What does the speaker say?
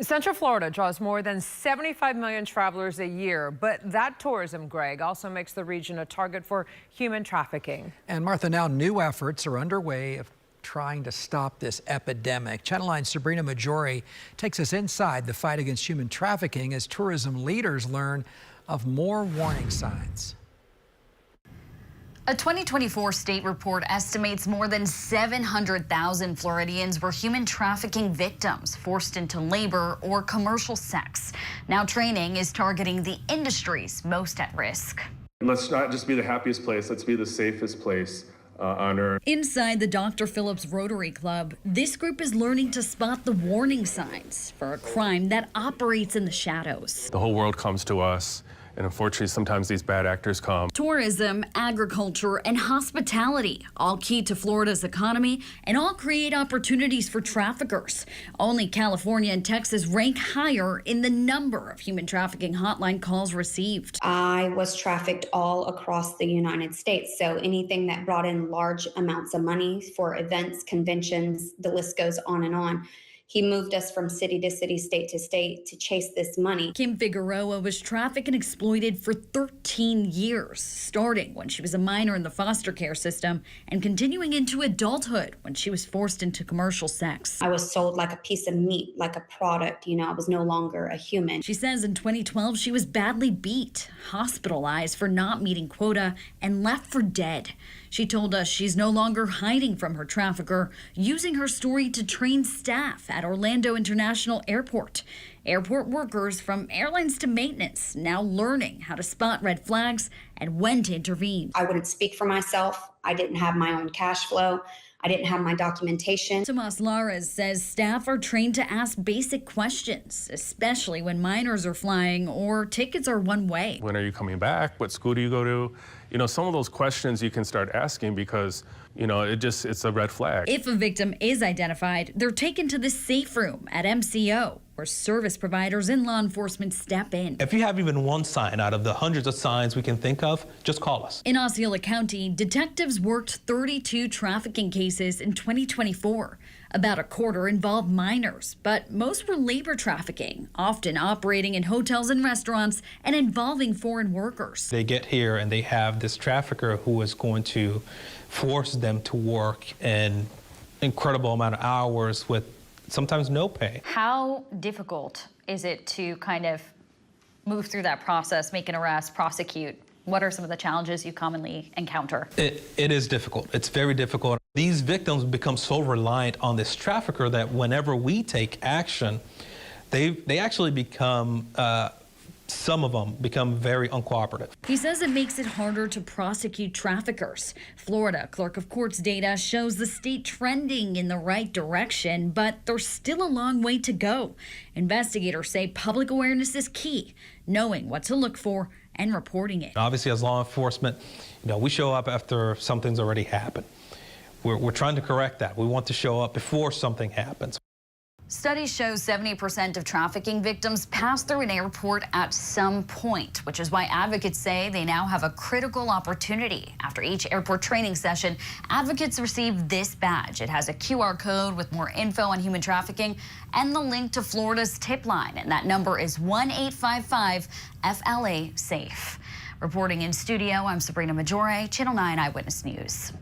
Central Florida draws more than 75 million travelers a year, but that tourism, Greg, also makes the region a target for human trafficking. And Martha, now new efforts are underway of trying to stop this epidemic. Channel 9's Sabrina Maggiore takes us inside the fight against human trafficking as tourism leaders learn of more warning signs. A 2024 state report estimates more than 700,000 Floridians were human trafficking victims forced into labor or commercial sex. Now training is targeting the industries most at risk. Let's not just be the happiest place, let's be the safest place on earth. Inside the Dr. Phillips Rotary Club, this group is learning to spot the warning signs for a crime that operates in the shadows. The whole world comes to us. And unfortunately, sometimes these bad actors come. Tourism, agriculture, and hospitality, all key to Florida's economy and all create opportunities for traffickers. Only California and Texas rank higher in the number of human trafficking hotline calls received. I was trafficked all across the United States. So anything that brought in large amounts of money for events, conventions, the list goes on and on. He moved us from city to city, state to state to chase this money. Kim Figueroa was trafficked and exploited for 13 years, starting when she was a minor in the foster care system and continuing into adulthood when she was forced into commercial sex. I was sold like a piece of meat, like a product. I was no longer a human. She says in 2012 she was badly beat, hospitalized for not meeting quota, and left for dead. She told us she's no longer hiding from her trafficker, using her story to train staff at Orlando International Airport. Airport workers from airlines to maintenance now learning how to spot red flags and when to intervene. I wouldn't speak for myself. I didn't have my own cash flow. I didn't have my documentation. Tomas Lares says staff are trained to ask basic questions, especially when minors are flying or tickets are one way. When are you coming back? What school do you go to? Some of those questions you can start asking because, it's a red flag. If a victim is identified, they're taken to the safe room at MCO, where service providers and law enforcement step in. If you have even one sign out of the hundreds of signs we can think of, just call us. In Osceola County, detectives worked 32 trafficking cases in 2024. About a quarter involved minors, but most were labor trafficking, often operating in hotels and restaurants and involving foreign workers. They get here and they have this trafficker who is going to force them to work an incredible amount of hours with sometimes no pay. How difficult is it to kind of move through that process, make an arrest, prosecute? What are some of the challenges you commonly encounter? It is difficult. It's very difficult. These victims become so reliant on this trafficker that whenever we take action, they actually become, some of them become very uncooperative. He says it makes it harder to prosecute traffickers. Florida Clerk of Courts data shows the state trending in the right direction, but there's still a long way to go. Investigators say public awareness is key, knowing what to look for and reporting it. Obviously, as law enforcement, we show up after something's already happened. We're trying to correct that. We want to show up before something happens. Studies show 70% of trafficking victims pass through an airport at some point, which is why advocates say they now have a critical opportunity. After each airport training session, advocates receive this badge. It has a QR code with more info on human trafficking and the link to Florida's tip line, and that number is 1-855-FLA-SAFE. Reporting in studio, I'm Sabrina Maggiore, Channel 9 Eyewitness News.